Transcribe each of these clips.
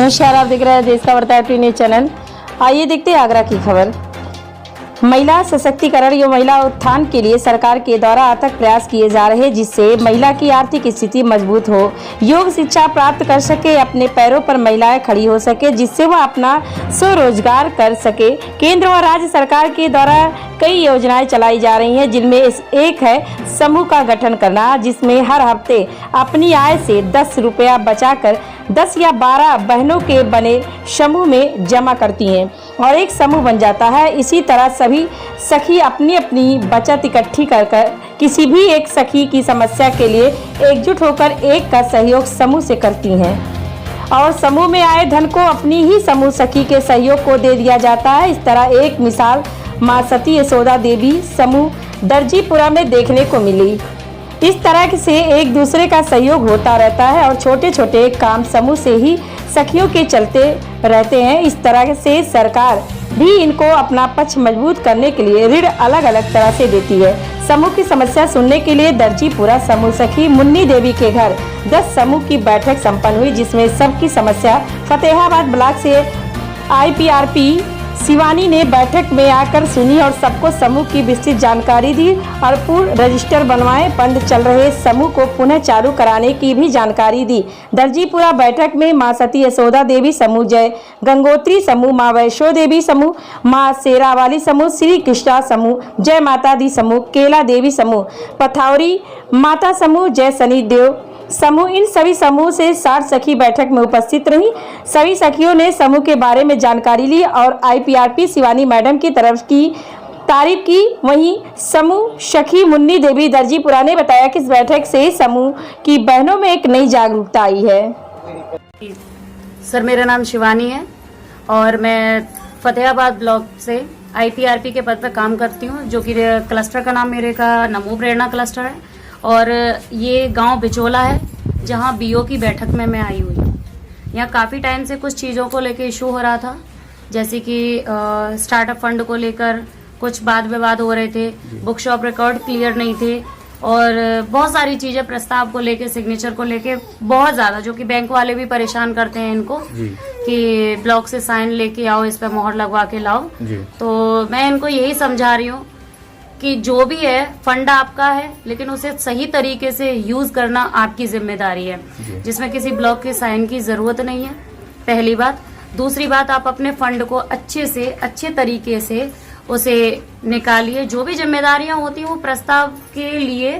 नमस्कार, आप देख रहे हैं देश का वर्ता न्यूज़ चैनल। आइए देखते हैं आगरा की खबर। महिला सशक्तिकरण एवं महिला उत्थान के लिए सरकार के द्वारा अथक प्रयास किए जा रहे हैं, जिससे महिला की आर्थिक स्थिति मजबूत हो, योग शिक्षा प्राप्त कर सके, अपने पैरों पर महिलाएं खड़ी हो सके, जिससे वह अपना स्वरोजगार कर सके। केंद्र व राज्य सरकार के द्वारा कई योजनाएं चलाई जा रही हैं, जिनमें एक है समूह का गठन करना, जिसमें हर हफ्ते अपनी आय से 10 रुपया बचाकर 10 या 12 बहनों के बने समूह में जमा करती हैं और एक समूह बन जाता है। इसी तरह सभी सखी अपनी अपनी बचत इकट्ठी कर किसी भी एक सखी की समस्या के लिए एकजुट होकर एक का सहयोग समूह से करती हैं और समूह में आए धन को अपनी ही समूह सखी के सहयोग को दे दिया जाता है। इस तरह एक मिसाल माँ सती यशोदा देवी समूह दर्जीपुरा में देखने को मिली। इस तरह से एक दूसरे का सहयोग होता रहता है और छोटे छोटे काम समूह से ही सखियों के चलते रहते हैं। इस तरह से सरकार भी इनको अपना पक्ष मजबूत करने के लिए ऋण अलग अलग तरह से देती है। समूह की समस्या सुनने के लिए दर्जीपुरा समूह सखी मुन्नी देवी के घर 10 समूह की बैठक संपन्न हुई, जिसमें सबकी समस्या फतेहाबाद ब्लॉक से IPRP शिवानी ने बैठक में आकर सुनी और सबको समूह की विस्तृत जानकारी दी और पूर्ण रजिस्टर बनवाए। बंद चल रहे समूह को पुनः चालू कराने की भी जानकारी दी। दर्जीपुरा बैठक में माँ सती यशोदा देवी समूह, जय गंगोत्री समूह, माँ वैष्णो देवी समूह, माँ शेरावाली समूह, श्री कृष्णा समूह, जय माता दी समूह, केला देवी समूह, पथौरी माता समूह, जय शनि देव समूह, इन सभी समूह से 60 सखी बैठक में उपस्थित रही। सभी सखियों ने समूह के बारे में जानकारी ली और IPRP शिवानी मैडम की तरफ की तारीफ की। वहीं समूह सखी मुन्नी देवी दर्जीपुरा ने बताया कि इस बैठक से समूह की बहनों में एक नई जागरूकता आई है। सर, मेरा नाम शिवानी है और मैं फतेहाबाद ब्लॉक से IPRP के पद पर काम करती हूँ, जो कि क्लस्टर का नाम मेरे का नमो प्रेरणा क्लस्टर है और ये गांव बिचोला है, जहां BO की बैठक में मैं आई हुई हूँ। यहाँ काफ़ी टाइम से कुछ चीज़ों को लेकर इशू हो रहा था, जैसे कि स्टार्टअप फंड को लेकर कुछ वाद विवाद हो रहे थे, बुक शॉप रिकॉर्ड क्लियर नहीं थे और बहुत सारी चीज़ें प्रस्ताव को लेके, सिग्नेचर को लेके बहुत ज़्यादा, जो कि बैंक वाले भी परेशान करते हैं इनको कि ब्लॉक से साइन लेके आओ, इस पर मोहर लगवा के लाओ। तो मैं इनको यही समझा रही हूँ कि जो भी है फंड आपका है, लेकिन उसे सही तरीके से यूज करना आपकी जिम्मेदारी है, जिसमें किसी ब्लॉक के साइन की जरूरत नहीं है, पहली बात। दूसरी बात, आप अपने फंड को अच्छे तरीके से उसे निकालिए। जो भी जिम्मेदारियां होती हैं वो प्रस्ताव के लिए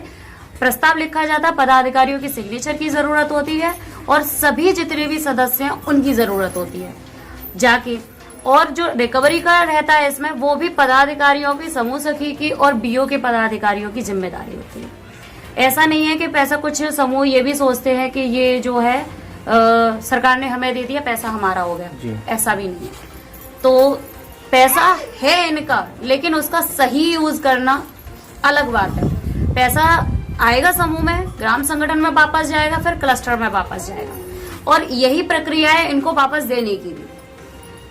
प्रस्ताव लिखा जाता है, पदाधिकारियों की सिग्नेचर की जरूरत होती है और सभी जितने भी सदस्य हैं उनकी जरूरत होती है जाके, और जो रिकवरी का रहता है इसमें वो भी पदाधिकारियों की, समूह सखी की और BO के पदाधिकारियों की जिम्मेदारी होती है। ऐसा नहीं है कि पैसा, कुछ समूह ये भी सोचते हैं कि ये जो है सरकार ने हमें दे दिया, पैसा हमारा हो गया, ऐसा भी नहीं है। तो पैसा है इनका, लेकिन उसका सही यूज करना अलग बात है। पैसा आएगा समूह में, ग्राम संगठन में वापस जाएगा, फिर क्लस्टर में वापस जाएगा और यही प्रक्रिया है इनको वापस देने की भी,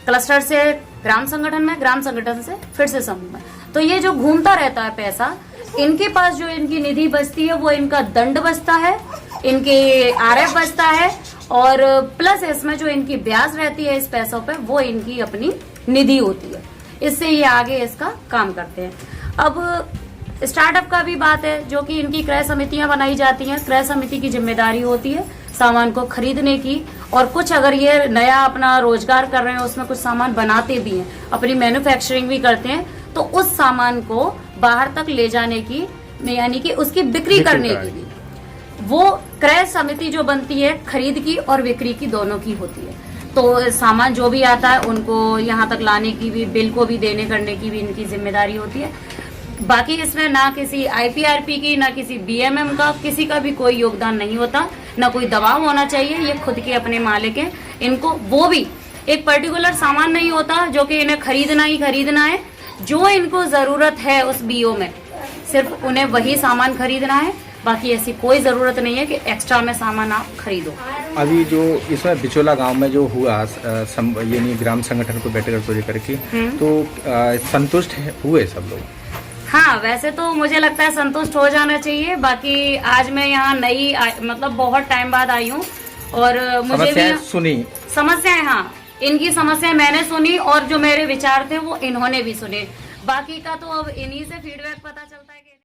क्लस्टर से ग्राम संगठन में, ग्राम संगठन से फिर से समूह में। तो ये जो घूमता रहता है पैसा, इनके पास जो इनकी निधि बचती है वो इनका दंड बचता है, इनके RF बचता है और प्लस इसमें जो इनकी ब्याज रहती है इस पैसों पे, वो इनकी अपनी निधि होती है। इससे ये आगे इसका काम करते हैं। अब स्टार्टअप का भी बात है, जो कि इनकी क्रय समितियां बनाई जाती हैं। क्रय समिति की जिम्मेदारी होती है सामान को खरीदने की, और कुछ अगर ये नया अपना रोजगार कर रहे हैं, उसमें कुछ सामान बनाते भी हैं, अपनी मैन्युफैक्चरिंग भी करते हैं, तो उस सामान को बाहर तक ले जाने की, यानी कि उसकी बिक्री करने की, वो क्रय समिति जो बनती है, खरीद की और बिक्री की दोनों की होती है। तो सामान जो भी आता है उनको यहाँ तक लाने की भी, बिल को भी देने करने की भी इनकी जिम्मेदारी होती है। बाकी इसमें ना किसी IPRP की, ना किसी BMM का, किसी का भी कोई योगदान नहीं होता, ना कोई दबाव होना चाहिए। ये खुद के अपने मालिक हैं, इनको वो भी एक पर्टिकुलर सामान नहीं होता जो कि इन्हें खरीदना ही खरीदना है। जो इनको जरूरत है उस BO में, सिर्फ उन्हें वही सामान खरीदना है, बाकी ऐसी कोई जरूरत नहीं है कि एक्स्ट्रा में सामान आप खरीदो। अभी जो इसमें बिचोला गांव में जो हुआ यानी ग्राम संगठन को बैठक को लेकर के, तो संतुष्ट हुए सब लोग? हाँ, वैसे तो मुझे लगता है संतुष्ट हो जाना चाहिए। बाकी आज मैं यहाँ नई मतलब बहुत टाइम बाद आई हूँ और मुझे भी समस्याएं, हाँ इनकी समस्याएं मैंने सुनी और जो मेरे विचार थे वो इन्होंने भी सुने। बाकी का तो अब इन्हीं से फीडबैक पता चलता है।